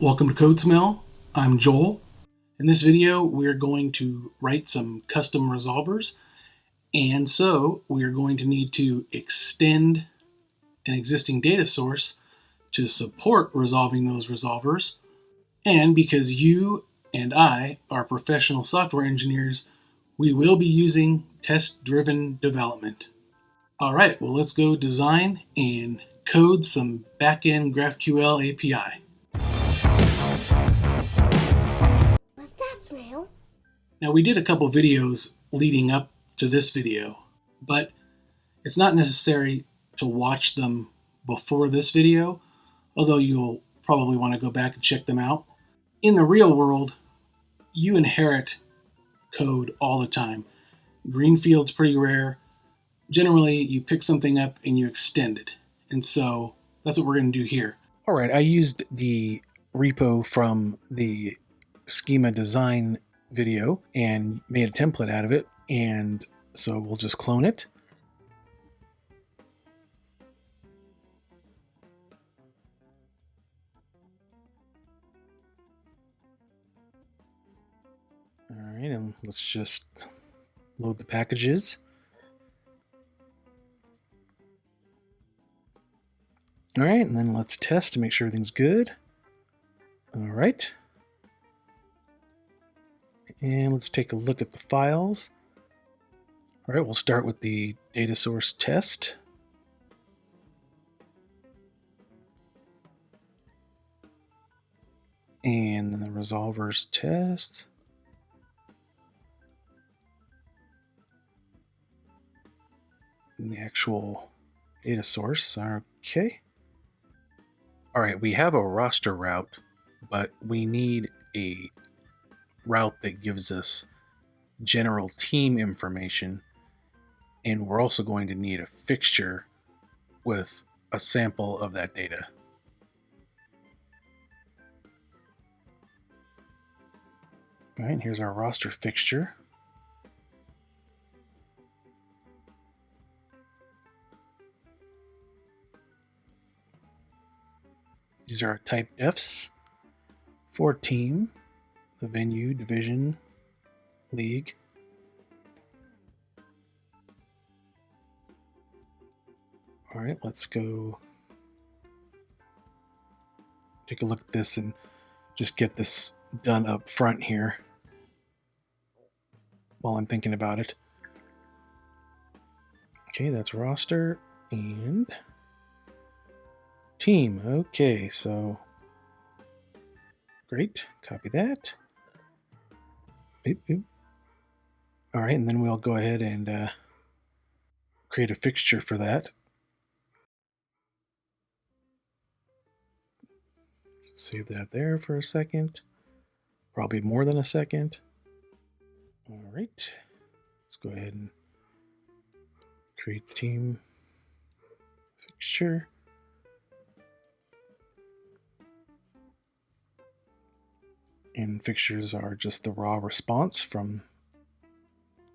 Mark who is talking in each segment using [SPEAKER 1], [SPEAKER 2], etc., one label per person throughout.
[SPEAKER 1] Welcome to Code Smell. I'm Joel. In this video, we're going to write some custom resolvers, and so we are going to need to extend an existing data source to support resolving those resolvers. And because you and I are professional software engineers, we will be using test-driven development. All right, well, let's go design and code some backend GraphQL API.
[SPEAKER 2] What's that smell?
[SPEAKER 1] Now, we did a couple videos leading up to this video, but it's not necessary to watch them before this video, although you'll probably want to go back and check them out. In the real world, you inherit code all the time. Greenfield's pretty rare. Generally, you pick something up and you extend it. And so that's what we're going to do here.
[SPEAKER 3] All right, I used the repo from the schema design video and made a template out of it. And so we'll just clone it. All right, and let's just load the packages. All right, and then let's test to make sure everything's good. All right. And let's take a look at the files. All right, we'll start with the data source test. And then the resolvers test. And the actual data source. Okay. All right, we have a roster route, but we need a route that gives us general team information. And we're also going to need a fixture with a sample of that data. All right, here's our roster fixture. These are our type defs for team, the venue, division, league. All right, let's go take a look at this and just get this done up front here while I'm thinking about it. Okay, that's roster and team. Okay, so great. Copy that. Oop. All right, and then we'll go ahead and create a fixture for that. Save that there for a second. Probably more than a second. All right, let's go ahead and create the team fixture. And fixtures are just the raw response from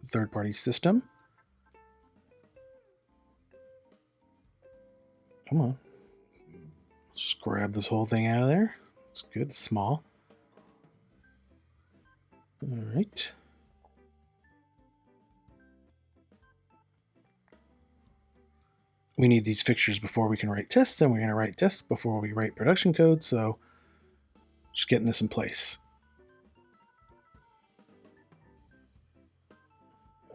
[SPEAKER 3] the third-party system. Come on. Just grab this whole thing out of there. It's good, it's small. All right. We need these fixtures before we can write tests, and we're going to write tests before we write production code, so just getting this in place.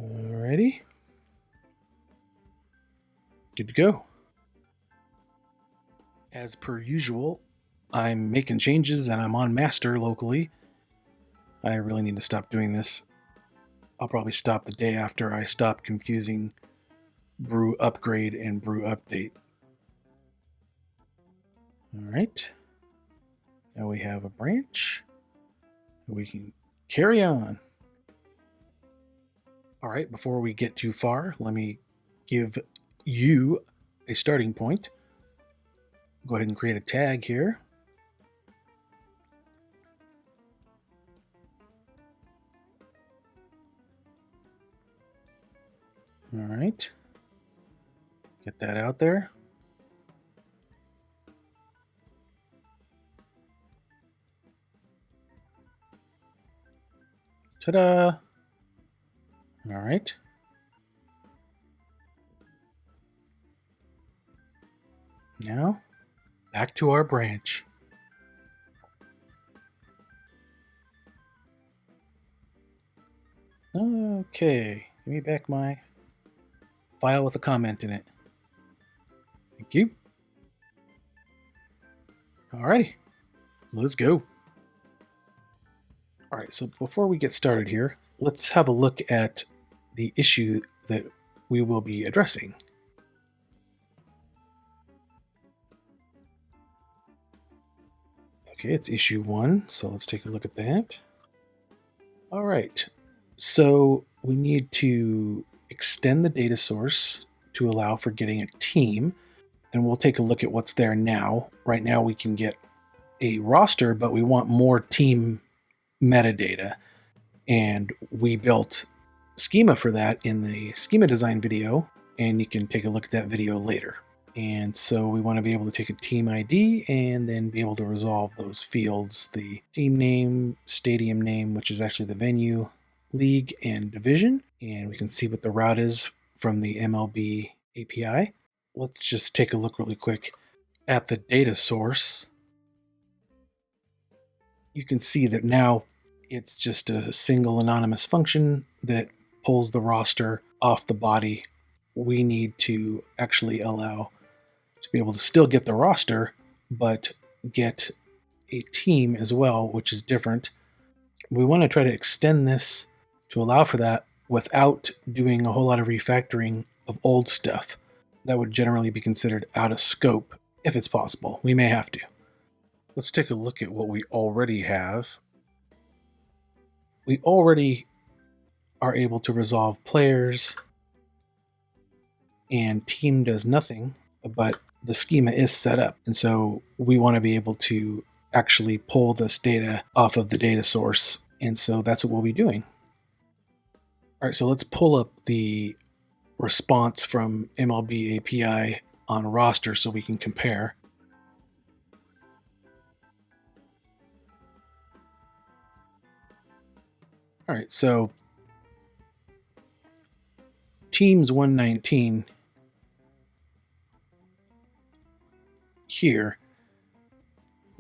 [SPEAKER 3] Alrighty. Good to go. As per usual, I'm making changes and I'm on master locally. I really need to stop doing this. I'll probably stop the day after I stop confusing brew upgrade and brew update. All right. Now we have a branch. We can carry on. All right, before we get too far, let me give you a starting point. Go ahead and create a tag here. All right. Get that out there. Ta-da! All right. Now, back to our branch. Okay, give me back my file with a comment in it. Thank you. Alrighty, let's go. Alright, so before we get started here, let's have a look at the issue that we will be addressing. Okay, it's issue 1, so let's take a look at that. Alright, so we need to extend the data source to allow for getting a team, and we'll take a look at what's there now. Right now we can get a roster, but we want more team metadata, and we built schema for that in the schema design video, and you can take a look at that video later. And so we want to be able to take a team ID and then be able to resolve those fields, the team name, stadium name, which is actually the venue, league, and division. And we can see what the route is from the MLB API. Let's just take a look really quick at the data source. You can see that now it's just a single anonymous function that pulls the roster off the body. We need to actually allow to be able to still get the roster, but get a team as well, which is different. We want to try to extend this to allow for that without doing a whole lot of refactoring of old stuff. That would generally be considered out of scope if it's possible. We may have to. Let's take a look at what we already have. We already are able to resolve players, and team does nothing, but the schema is set up. And so we want to be able to actually pull this data off of the data source. And so that's what we'll be doing. All right, so let's pull up the response from MLB API on roster so we can compare. All right, so teams 119 here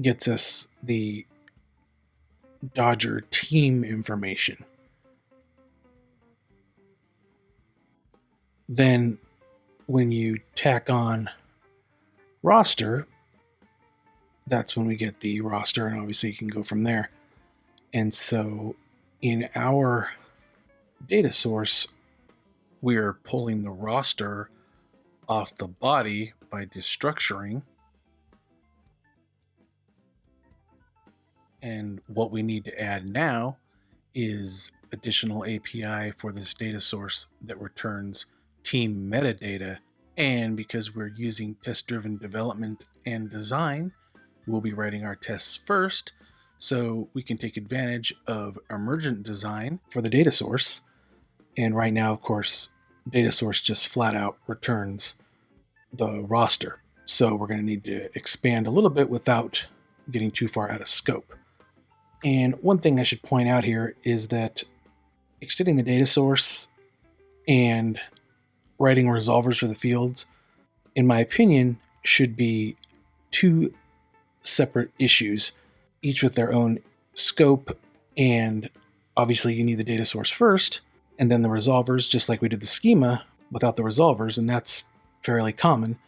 [SPEAKER 3] gets us the Dodger team information. Then when you tack on roster, that's when we get the roster, and obviously you can go from there. And so in our data source, we're pulling the roster off the body by destructuring. And what we need to add now is additional API for this data source that returns team metadata. And because we're using test-driven development and design, we'll be writing our tests first, so we can take advantage of emergent design for the data source. And right now, of course, data source just flat out returns the roster. So we're going to need to expand a little bit without getting too far out of scope. And one thing I should point out here is that extending the data source and writing resolvers for the fields, in my opinion, should be two separate issues, each with their own scope. And obviously you need the data source first, and then the resolvers, just like we did the schema without the resolvers, and that's fairly common.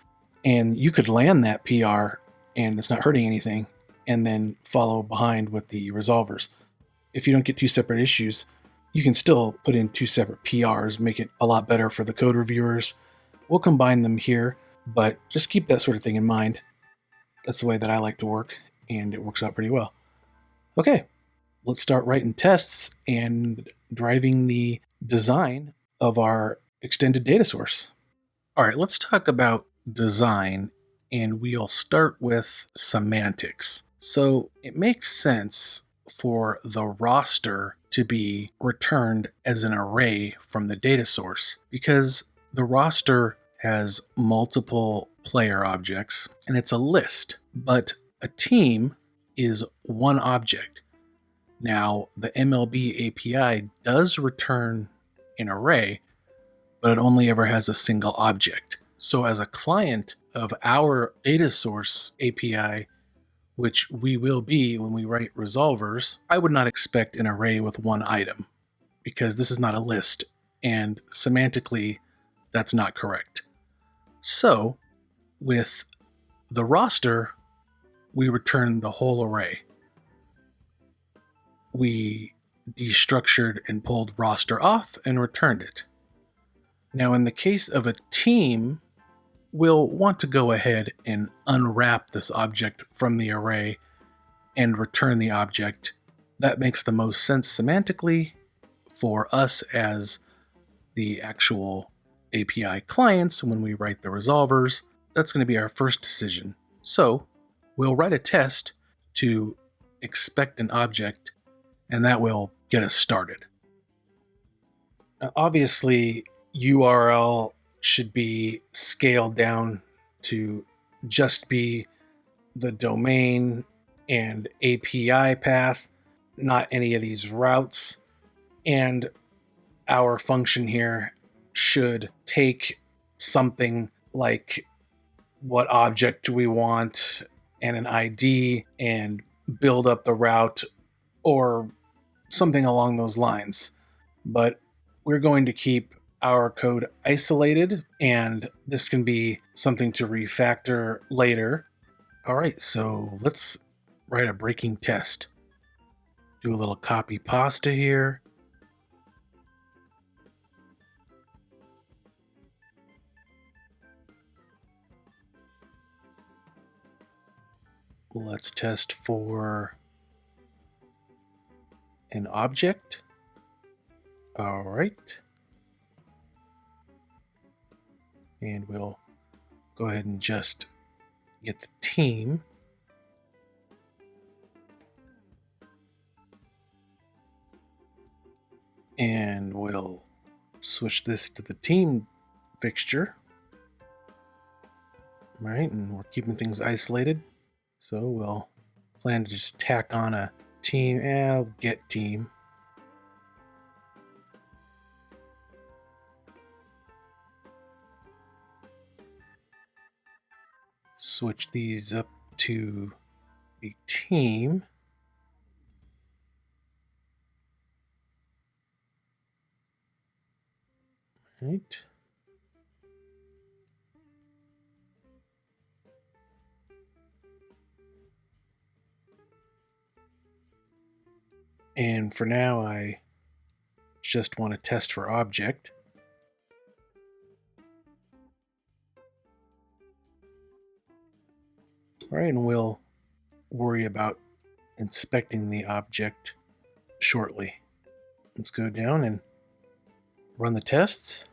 [SPEAKER 3] And you could land that PR and it's not hurting anything, and then follow behind with the resolvers. If you don't get two separate issues, you can still put in two separate PRs, make it a lot better for the code reviewers. We'll combine them here, but just keep that sort of thing in mind. That's the way that I like to work, and it works out pretty well. Okay, let's start writing tests and driving the design of our extended data source. All right, let's talk about design, and we'll start with semantics. So it makes sense for the roster to be returned as an array from the data source, because the roster has multiple player objects and it's a list, but a team is one object. Now, the MLB API does return an array, but it only ever has a single object. So as a client of our data source API, which we will be when we write resolvers, I would not expect an array with one item, because this is not a list, and semantically, that's not correct. So, with the roster, we return the whole array. We destructured and pulled roster off and returned it. Now, in the case of a team, we'll want to go ahead and unwrap this object from the array and return the object. That makes the most sense semantically for us as the actual API clients when we write the resolvers. That's going to be our first decision. So we'll write a test to expect an object, and that will get us started. Now, obviously, URL should be scaled down to just be the domain and API path, not any of these routes. And our function here should take something like what object we want and an ID and build up the route or something along those lines. But we're going to keep our code isolated, and this can be something to refactor later. All right, so let's write a breaking test. Do a little copy pasta here. Let's test for an object. All right. And we'll go ahead and just get the team. And we'll switch this to the team fixture. All right, and we're keeping things isolated. So we'll plan to just tack on a team. I'll get team. Switch these up to a team. Right. And for now, I just want to test for object. All right, and we'll worry about inspecting the object shortly. Let's go down and run the tests.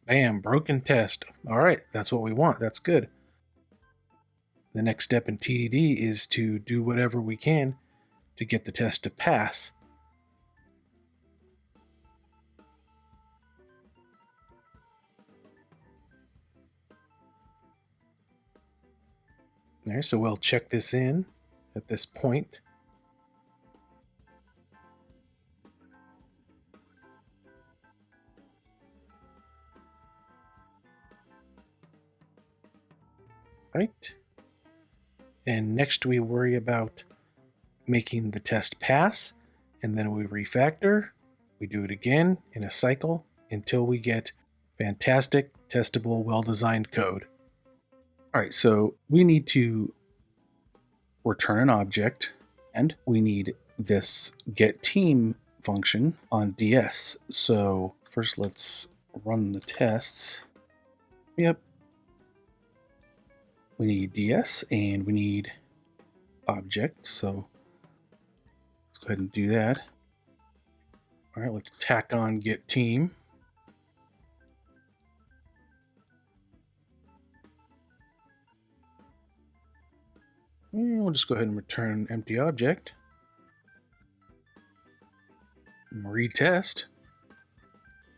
[SPEAKER 3] Bam, broken test. All right, that's what we want. That's good. The next step in TDD is to do whatever we can to get the test to pass. There, so we'll check this in at this point. Right. And next we worry about making the test pass, and then we refactor. We do it again in a cycle until we get fantastic, testable, well-designed code. All right, so we need to return an object, and we need this getTeam function on DS. So first let's run the tests. Yep. We need DS and we need object, so let's go ahead and do that. All right, let's tack on getTeam. And we'll just go ahead and return an empty object. Retest.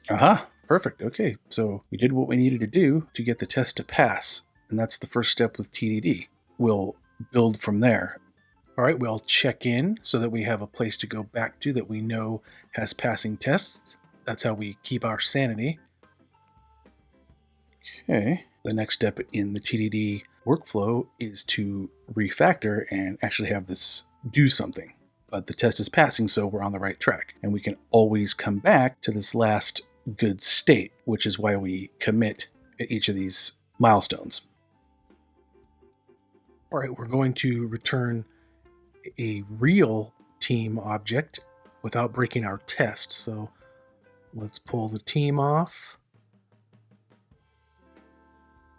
[SPEAKER 3] Aha, perfect. Okay, so we did what we needed to do to get the test to pass, and that's the first step with TDD. we'll build from there. All right, we'll check in so that we have a place to go back to that we know has passing tests. That's how we keep our sanity. Okay, the next step in the TDD workflow is to refactor and actually have this do something. But the test is passing, so we're on the right track. And we can always come back to this last good state, which is why we commit at each of these milestones. All right, we're going to return a real team object without breaking our test. So let's pull the team off.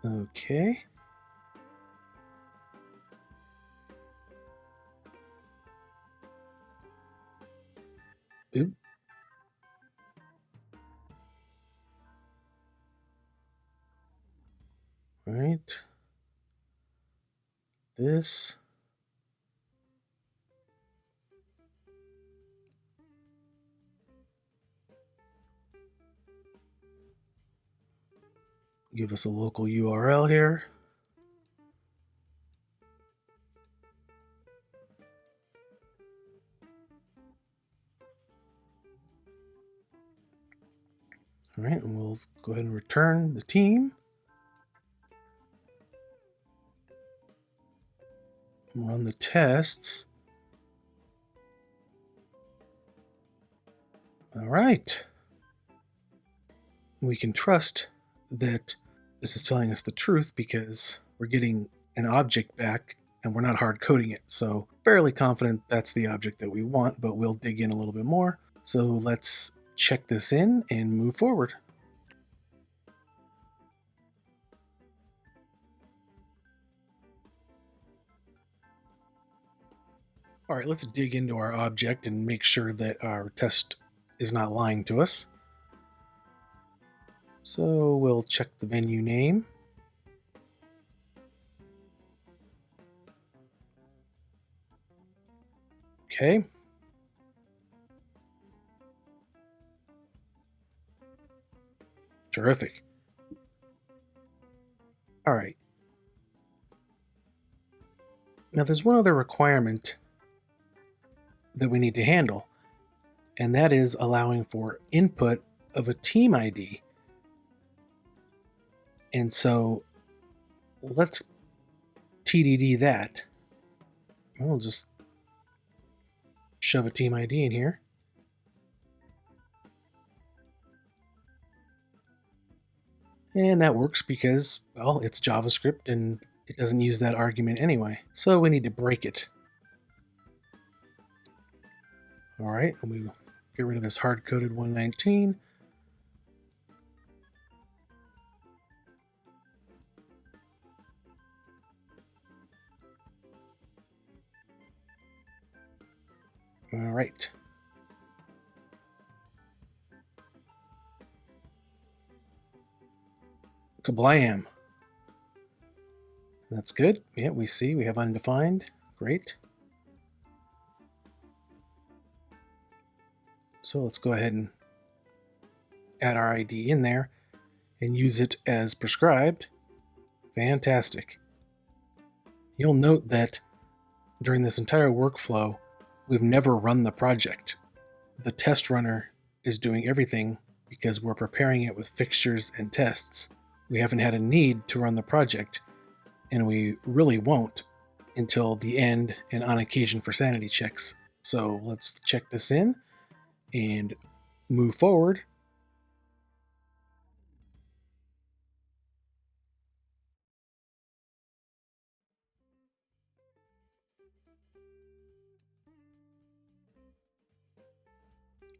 [SPEAKER 3] Okay. Oop. All right. This. Give us a local URL here. All right, and we'll go ahead and return the team. Run the tests. All right. We can trust that this is telling us the truth because we're getting an object back and we're not hard coding it. So fairly confident that's the object that we want, but we'll dig in a little bit more. So let's check this in and move forward. All right, let's dig into our object and make sure that our test is not lying to us. So we'll check the venue name. Okay. Terrific. All right. Now there's one other requirement that we need to handle, and that is allowing for input of a team ID. And so let's TDD that. We'll just shove a team ID in here. And that works because, well, it's JavaScript and it doesn't use that argument anyway. So we need to break it. All right, and we get rid of this hard-coded 119. All right. Kablam. That's good. Yeah, we see we have undefined. Great. So let's go ahead and add our ID in there and use it as prescribed. Fantastic. You'll note that during this entire workflow, we've never run the project. The test runner is doing everything because we're preparing it with fixtures and tests. We haven't had a need to run the project, and we really won't until the end and on occasion for sanity checks. So let's check this in and move forward.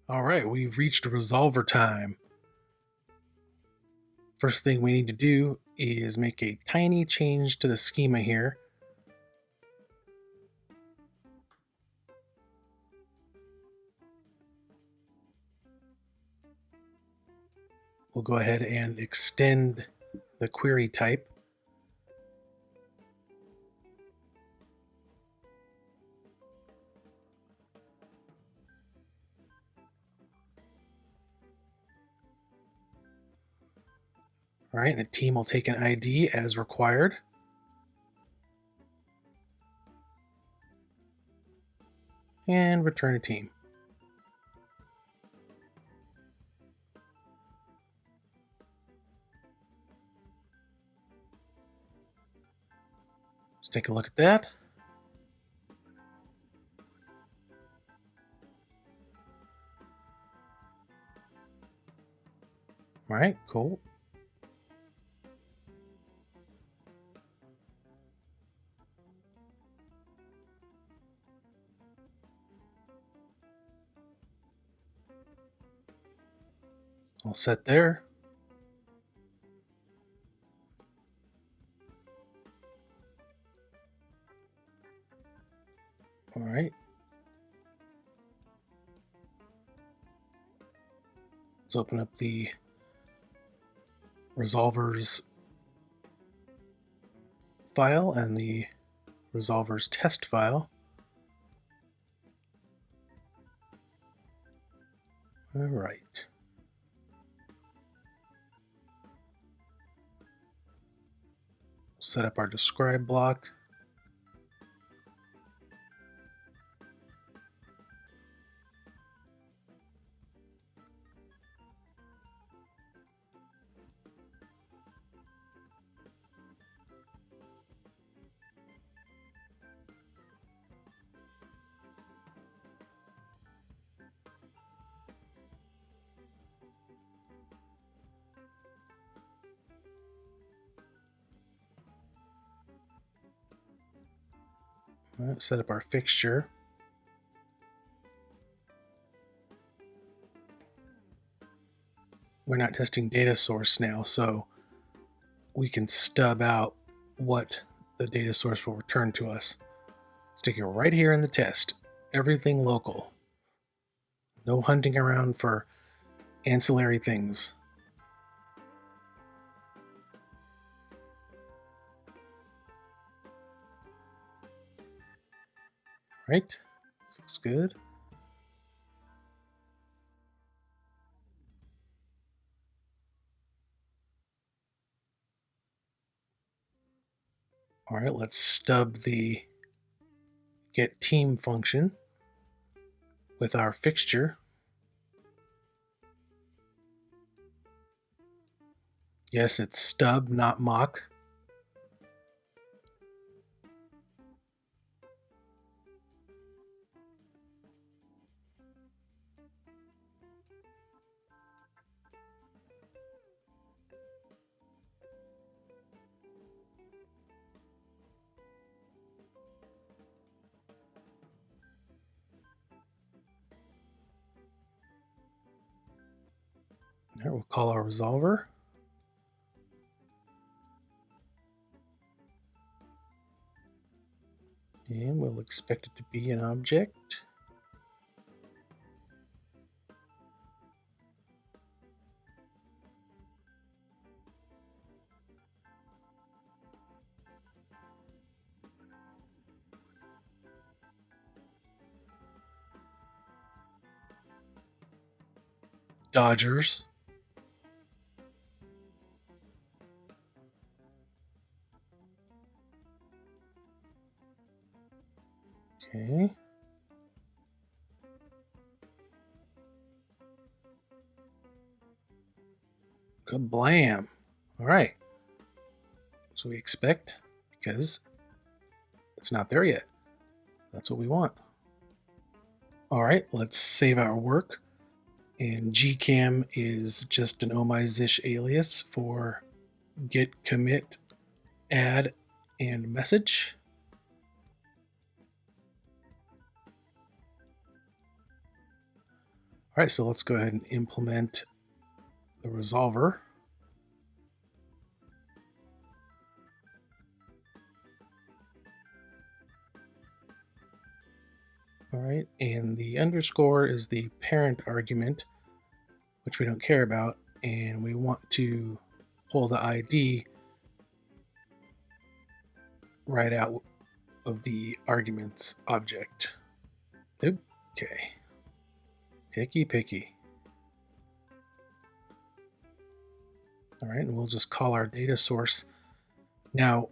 [SPEAKER 3] All right, we've reached resolver time. First thing we need to do is make a tiny change to the schema here. We'll go ahead and extend the query type. All right, and the team will take an ID as required. and return a team. Let's take a look at that. All right, cool. All set there. All right. Let's open up the resolvers file and the resolvers test file. All right. Set up our describe block. All right, set up our fixture. We're not testing data source now, so we can stub out what the data source will return to us. Stick it right here in the test. Everything local. No hunting around for ancillary things. Right? This looks good. All right, let's stub the get team function with our fixture. Yes, it's stub, not mock. All right, we'll call our resolver. And we'll expect it to be an object. Dodgers. Okay. Kablam. All right. So we expect, because it's not there yet. That's what we want. All right, let's save our work. And gcam is just an omyzish alias for git, commit, add, and message. All right, so let's go ahead and implement the resolver. All right, and the underscore is the parent argument, which we don't care about, and we want to pull the ID right out of the arguments object. Okay. Picky. All right, and we'll just call our data source. Now,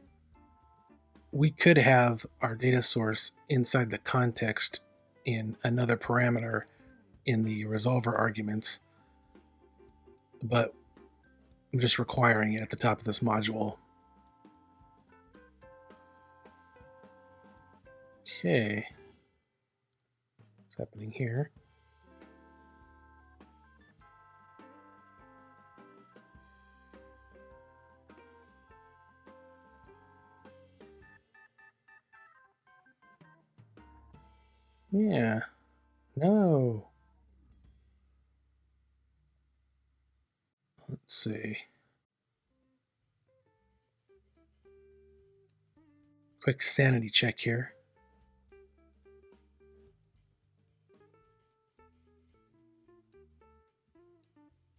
[SPEAKER 3] we could have our data source inside the context in another parameter in the resolver arguments, but I'm just requiring it at the top of this module. Okay. What's happening here? Yeah. No. Let's see. Quick sanity check here.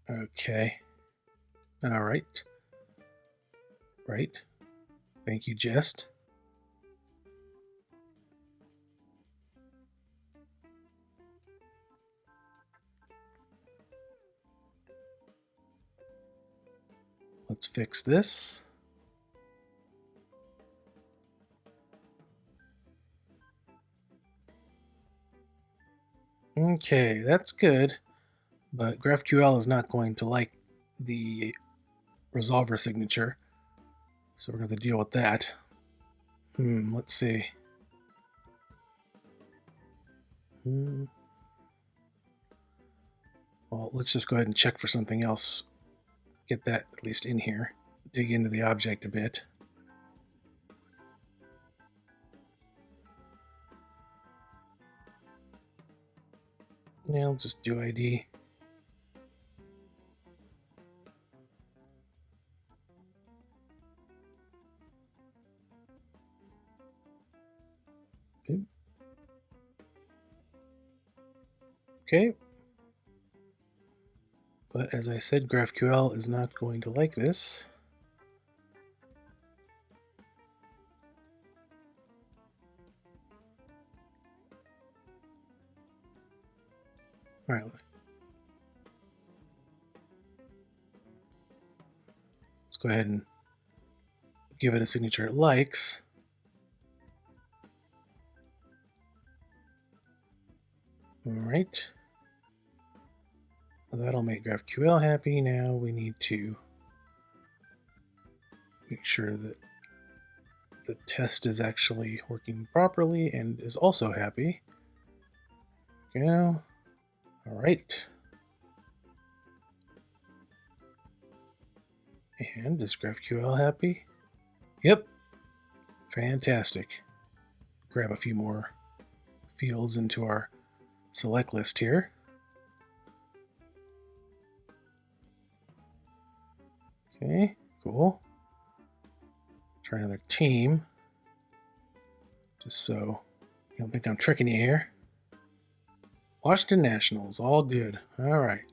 [SPEAKER 3] Okay. All right. Right. Thank you, Jest. Let's fix this. Okay, that's good, but GraphQL is not going to like the resolver signature, so we're going to deal with that. Let's see. Well, let's just go ahead and check for something else. Get that at least in here. Dig into the object a bit. Yeah, I'll just do ID. Okay. But as I said, GraphQL is not going to like this. All right. Let's go ahead and give it a signature it likes. All right. That'll make GraphQL happy. Now we need to make sure that the test is actually working properly and is also happy. There we go. All right. And is GraphQL happy? Yep. Fantastic. Grab a few more fields into our select list here. Okay, cool. Try another team. Just so you don't think I'm tricking you here. Washington Nationals, all good. All right.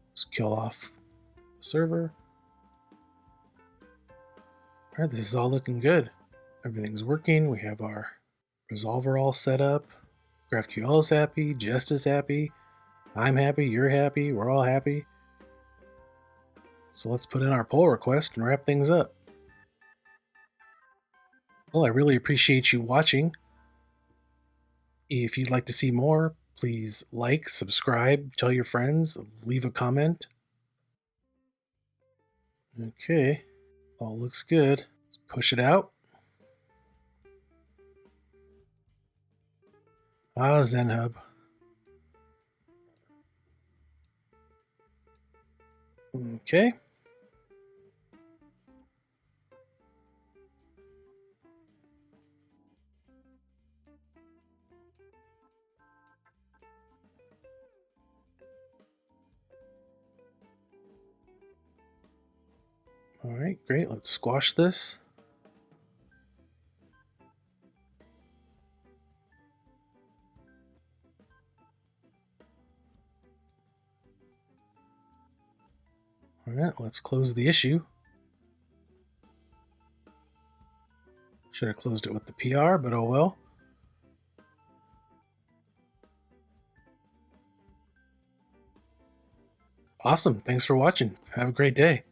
[SPEAKER 3] Let's kill off the server. All right, this is all looking good. Everything's working. We have our resolver all set up. GraphQL is happy. Jest is happy. I'm happy. You're happy. We're all happy. So let's put in our pull request and wrap things up. Well, I really appreciate you watching. If you'd like to see more, please like, subscribe, tell your friends, leave a comment. Okay, all looks good. Let's push it out. ZenHub. Okay. All right, great. Let's squash this. All right, let's close the issue. Should have closed it with the PR, but oh well. Awesome. Thanks for watching. Have a great day.